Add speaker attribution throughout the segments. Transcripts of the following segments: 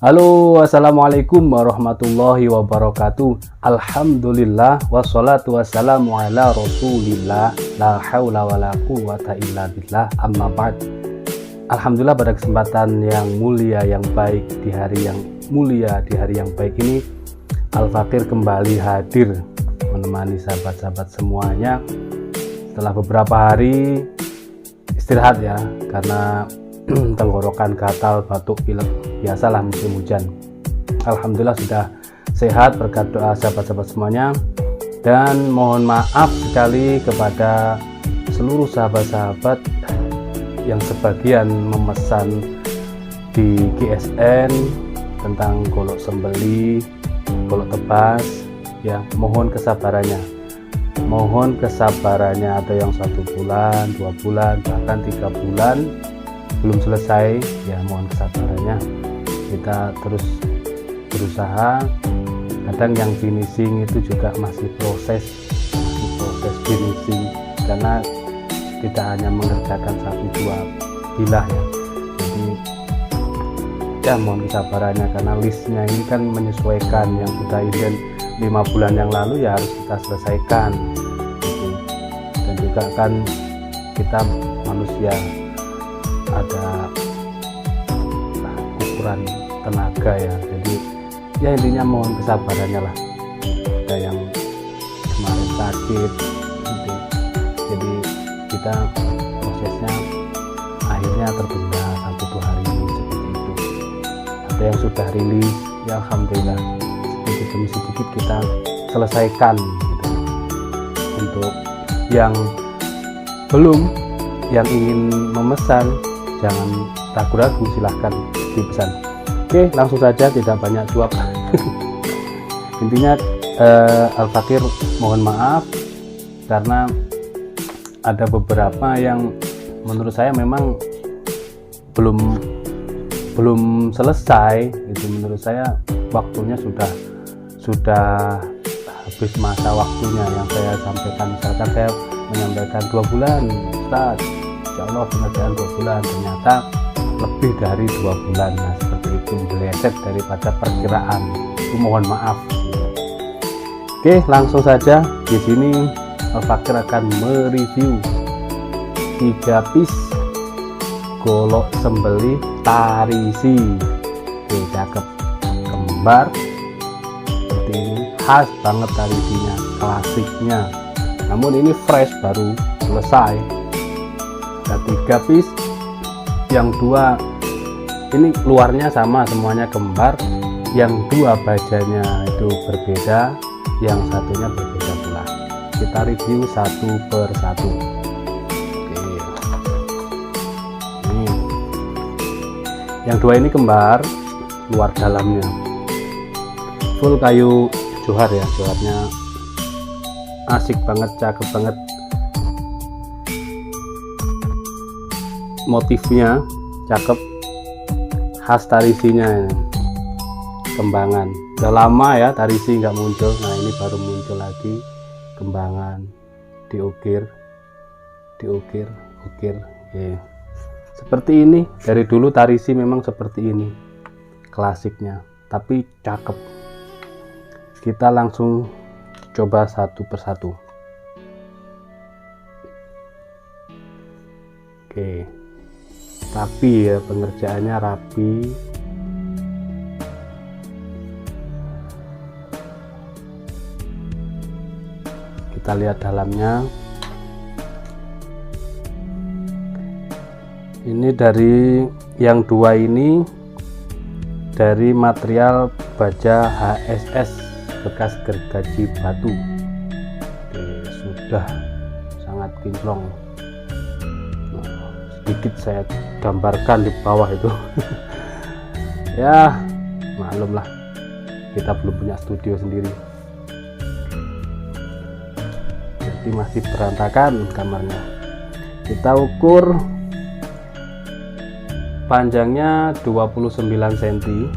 Speaker 1: Halo, assalamualaikum warahmatullahi wabarakatuh. Alhamdulillah wassalatu wassalamu ala rasulillah, la haula wala quwwata illa billah, amma ba'd. Alhamdulillah, pada kesempatan yang mulia, yang baik, di hari yang mulia, di hari yang baik ini, Al-Fakir kembali hadir menemani sahabat-sahabat semuanya setelah beberapa hari istirahat ya, karena tenggorokan gatal, batuk, pilek, biasalah musim hujan. Alhamdulillah sudah sehat berkat doa sahabat-sahabat semuanya, dan mohon maaf sekali kepada seluruh sahabat-sahabat yang sebagian memesan di GSN tentang golok sembeli, golok tebas ya. Mohon kesabarannya, ada yang 1 bulan, 2 bulan, bahkan 3 bulan belum selesai ya. Mohon kesabarannya, kita terus berusaha. Kadang yang finishing itu juga masih proses finishing, karena tidak hanya mengerjakan 1-2 bilah ya. Jadi ya mohon kesabarannya, karena listnya ini kan menyesuaikan yang sudah ident 5 bulan yang lalu ya, harus kita selesaikan gitu. Dan juga kan kita manusia ada ukuran tenaga ya, jadi ya intinya mohon kesabarannya lah. Ada yang kemarin sakit gitu, jadi kita prosesnya akhirnya tertunda 1-2 hari seperti itu. Ada yang sudah rilis ya, alhamdulillah sedikit demi sedikit kita selesaikan gitu. Untuk yang belum, yang ingin memesan, jangan ragu-ragu, silahkan dipesan. Oke, langsung saja, tidak banyak jawab. Intinya Al-Fakir mohon maaf karena ada beberapa yang menurut saya memang belum selesai itu. Menurut saya waktunya sudah habis masa waktunya yang saya sampaikan. Misalkan saya menyampaikan 2 bulan Ustaz, insya Allah pengerjaan 2 bulan, ternyata lebih dari 2 bulan. Nah seperti itu, meleset daripada perkiraan, itu mohon maaf. Oke, langsung saja. Di sini Al-Fakir akan mereview 3 piece golok sembeli tarisi. Oke, cakep, kembar seperti ini, khas banget tarisinya, klasiknya. Namun ini fresh, baru selesai. Ada 3 piece, yang 2 ini luarnya sama, semuanya kembar. Yang 2 bajanya itu berbeda, yang satunya berbeda pula. Kita review satu per satu. Oke. Ini yang 2 ini kembar, luar dalamnya full kayu johar ya. Joharnya asik banget, cakep banget, motifnya cakep, khas tarisinya ini. Kembangan udah lama ya tarisi nggak muncul, nah ini baru muncul lagi. Kembangan diukir. Oke. Seperti ini, dari dulu tarisi memang seperti ini klasiknya, tapi cakep. Kita langsung coba satu persatu. Oke, rapi ya, pengerjaannya rapi. Kita lihat dalamnya. Ini dari yang 2 ini dari material baja HSS bekas gergaji batu. Oke, sudah sangat kinclong. Sedikit saya gambarkan di bawah itu. Ya maklum lah, kita belum punya studio sendiri, jadi masih berantakan kamarnya. Kita ukur panjangnya 29 cm,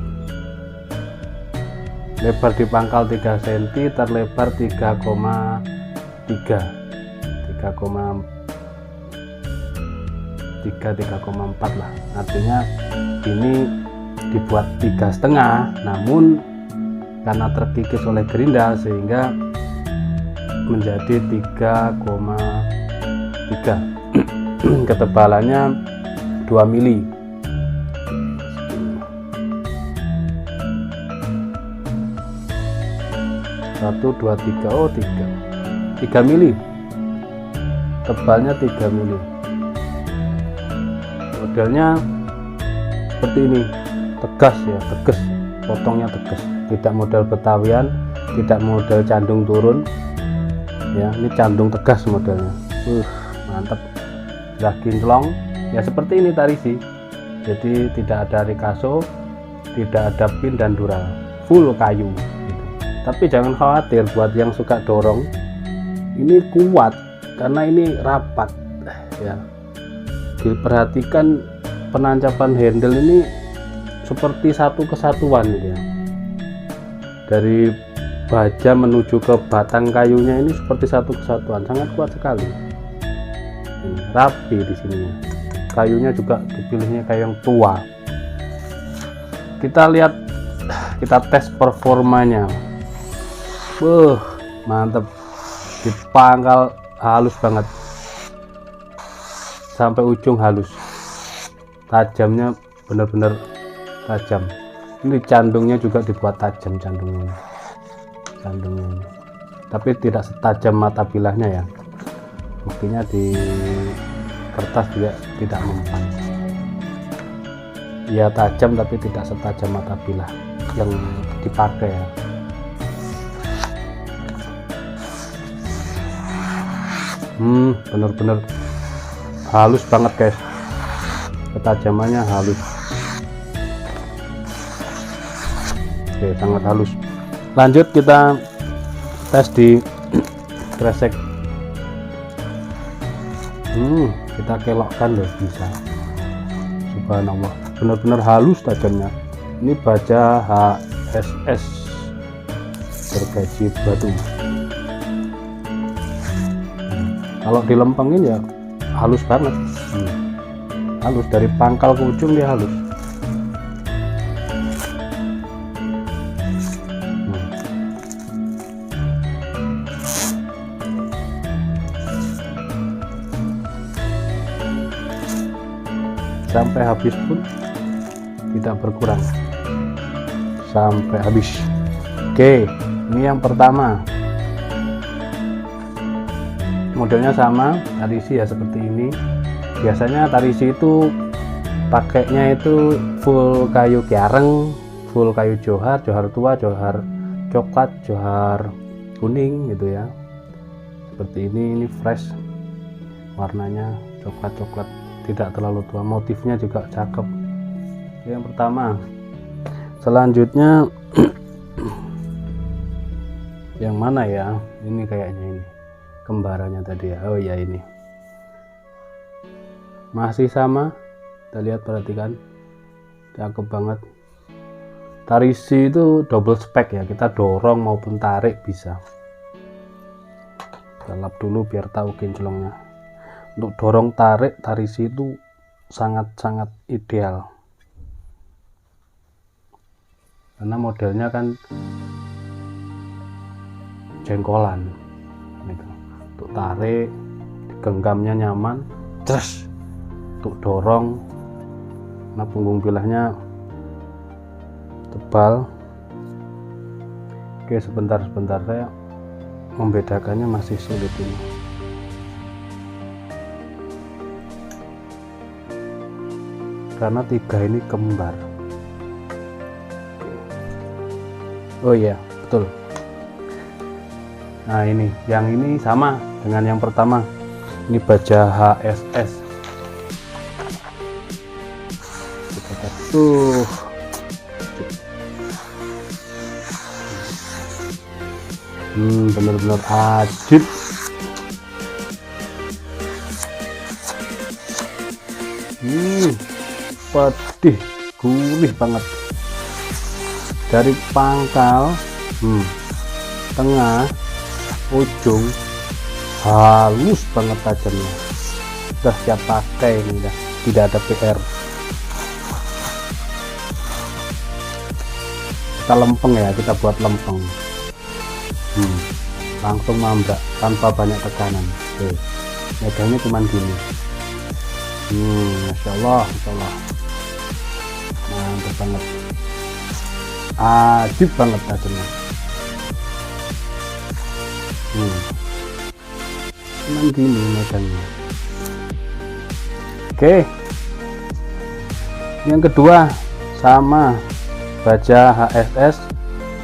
Speaker 1: lebar di pangkal 3 cm, terlebar 3,4 lah. Artinya ini dibuat 3,5, namun karena terkikis oleh gerindal sehingga menjadi 3,3. Ketebalannya 2 mili. 1, 2, 3, oh 3 mili, tebalnya 3 mili. Modelnya seperti ini, tegas ya, tegas, potongnya tegas, tidak model betawian, tidak model candung turun ya, ini candung tegas modelnya. Mantap, sudah kinclong ya, seperti ini tarisi. Jadi tidak ada rikaso, tidak ada pin dan dural, full kayu gitu. Tapi jangan khawatir buat yang suka dorong, ini kuat karena ini rapat ya. Diperhatikan penancapan handle ini seperti satu kesatuan gitu ya. Dari baja menuju ke batang kayunya ini seperti satu kesatuan, sangat kuat sekali. Ini, rapi di sini. Kayunya juga dipilihnya kayu yang tua. Kita lihat, kita tes performanya. Mantap. Dipangkal halus banget. Sampai ujung halus. Tajamnya benar-benar tajam. Ini candungnya juga dibuat tajam, candungnya ini. Tapi tidak setajam mata bilahnya ya. Buktinya di kertas juga tidak mempan. Ya tajam tapi tidak setajam mata bilah yang dipakai ya. Bener-bener halus banget guys, ketajamannya halus. Oke, sangat halus. Lanjut kita tes di kresek. Kita kelokkan loh, bisa. Subhanallah, benar-benar halus tajamnya. Ini baja HSS gergaji batu. Kalau dilempengin ya halus banget. Halus dari pangkal ke ujung, dia halus. Sampai habis pun tidak berkurang, sampai habis. Oke, ini yang pertama, modelnya sama, tarisi ya seperti ini. Biasanya tarisi itu pakainya itu full kayu kiareng, full kayu johar, johar tua, johar coklat, johar kuning gitu ya. Seperti ini fresh, warnanya coklat-coklat, tidak terlalu tua, motifnya juga cakep. Yang pertama. Selanjutnya yang mana ya, ini kayaknya ini kembarannya tadi ya. Oh ya, ini masih sama, kita lihat, perhatikan, cakep banget. Tarisi itu double spek ya, kita dorong maupun tarik bisa. Kita lap dulu biar tahu kinclongnya. Untuk dorong tarik tarisi itu sangat-sangat ideal karena modelnya kan jengkolan gitu. Untuk tarik, genggamnya nyaman, terus untuk dorong, nah punggung bilahnya tebal. Oke, sebentar saya membedakannya masih sulit ini. Karena 3 ini kembar. Oh iya, betul. Nah ini, yang ini sama dengan yang pertama. Ini baja HSS. Kita tes tuh. Bener-bener ajib. Pedih, gurih banget. Dari pangkal, tengah, ujung, halus banget tajamnya. Udah siap pakai ini, udah tidak ada PR. kita lempeng ya, kita buat lempeng. Langsung mambrak tanpa banyak tekanan. Oke, megangnya cuman gini. Masya Allah, Masya Allah, mantap banget, ajib banget tajamnya. Cuman gini megangnya. Oke, yang kedua sama baja HSS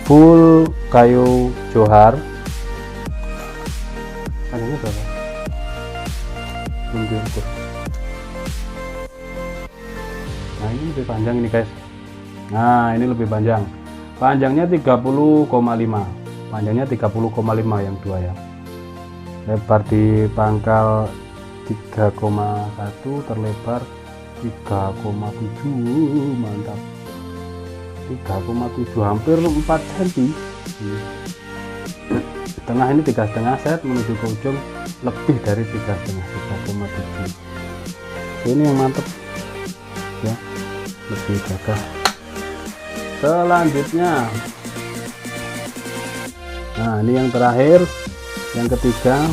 Speaker 1: full kayu johar. Panjangnya berapa? Nunggu ukur. Nah ini lebih panjang ini guys. Nah ini lebih panjang. Panjangnya 30,5. Panjangnya 30,5 yang dua ya. Lebar di pangkal 3,1, terlebar 3,7. Mantap. 3,7, hampir 4 cm. Tengah ini 3,5 set, menuju ke ujung lebih dari 3,5, 3,7. Ini yang mantep ya, lebih gagah. Selanjutnya, nah ini yang terakhir, yang ketiga,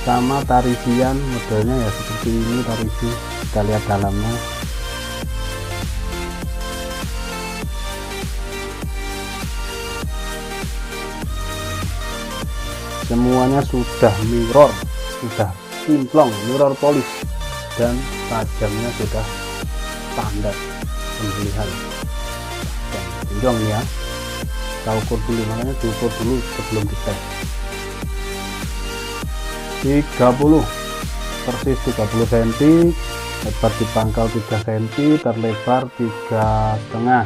Speaker 1: sama tarisian modelnya ya seperti ini tarisi. Kita lihat dalamnya. Semuanya sudah mirror, sudah kinclong, mirror polish, dan tajamnya sudah standar pembelian. Kinclong ya, kita ukur dulu, makanya diukur dulu sebelum dites. 30, persis 30 cm, lebar di pangkal 3 cm, terlebar 3,5,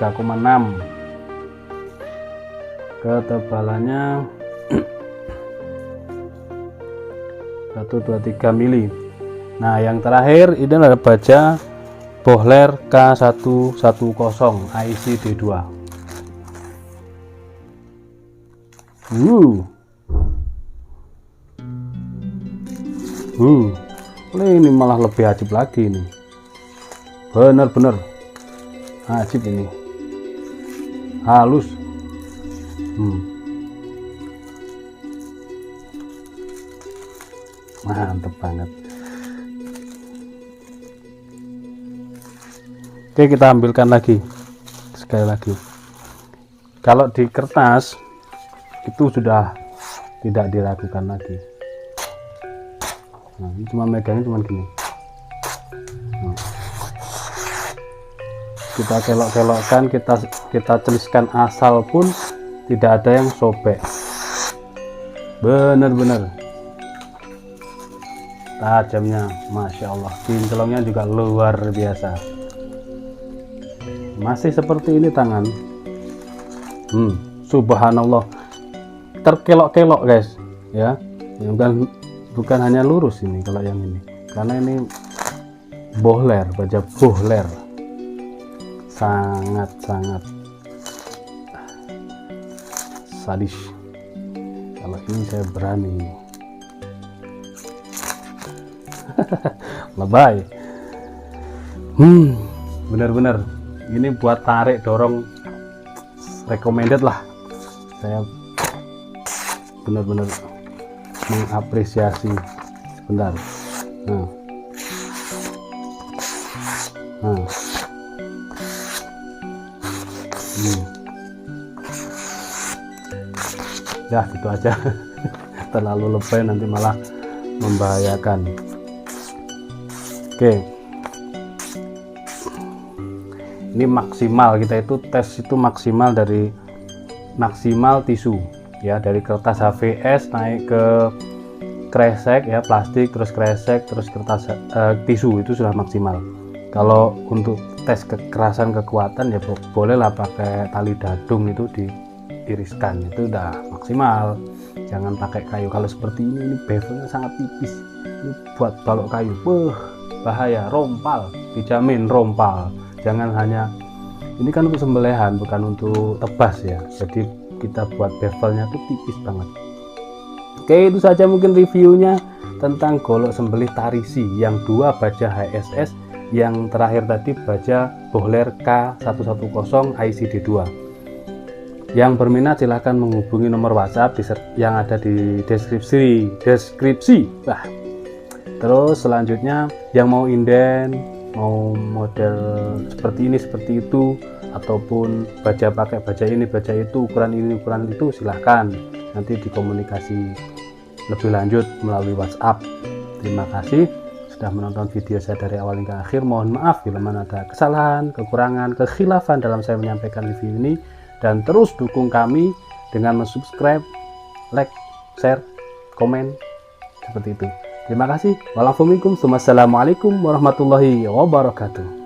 Speaker 1: 3,6. Ketebalannya 123 mili. Nah yang terakhir ini adalah baja Bohler K110 IC D2. Ini malah lebih ajib lagi ini, bener-bener ajib ini, halus. Mantep banget. Oke, kita ambilkan lagi sekali lagi. Kalau di kertas itu sudah tidak diragukan lagi. Nah, ini cuma megangnya cuma gini. Kita kelok-kelokkan, kita tuliskan asal pun tidak ada yang sobek. Bener-bener tajamnya, Masya Allah. Kinclongnya juga luar biasa. Masih seperti ini tangan. Subhanallah, terkelok-kelok guys ya. Bukan hanya lurus ini kalau yang ini, karena ini Bohler, baja Bohler, sangat-sangat sadis. Kalau ini saya berani. Lebay. Bener-bener ini buat tarik dorong recommended lah. Saya bener-bener mengapresiasi. Sebentar. Ya gitu aja. Terlalu lebay nanti malah membahayakan. Oke, ini maksimal, kita itu tes itu maksimal dari maksimal tisu ya, dari kertas HVS naik ke kresek ya, plastik, terus kresek, terus kertas tisu, itu sudah maksimal. Kalau untuk tes kekerasan kekuatan ya bolehlah pakai tali dadung, itu diiriskan, itu udah maksimal. Jangan pakai kayu. Kalau seperti ini bevelnya sangat tipis, ini buat balok kayu, bahaya, rompal, dijamin rompal. Jangan hanya, ini kan untuk sembelihan bukan untuk tebas ya, jadi kita buat bevelnya tuh tipis banget. Oke, itu saja mungkin reviewnya tentang golok sembelih tarisi yang dua baja HSS yang terakhir tadi baja Bohler K110 ICD2. Yang berminat silahkan menghubungi nomor WhatsApp yang ada di deskripsi. Terus selanjutnya yang mau inden, mau model seperti ini seperti itu, ataupun baja pakai baja ini baja itu, ukuran ini ukuran itu, silahkan nanti dikomunikasi lebih lanjut melalui WhatsApp. Terima kasih sudah menonton video saya dari awal hingga akhir. Mohon maaf bila mana ada kesalahan, kekurangan, kekhilafan dalam saya menyampaikan review ini, dan terus dukung kami dengan subscribe, like, share, komen seperti itu. Terima kasih. Wassalamualaikum warahmatullahi wabarakatuh.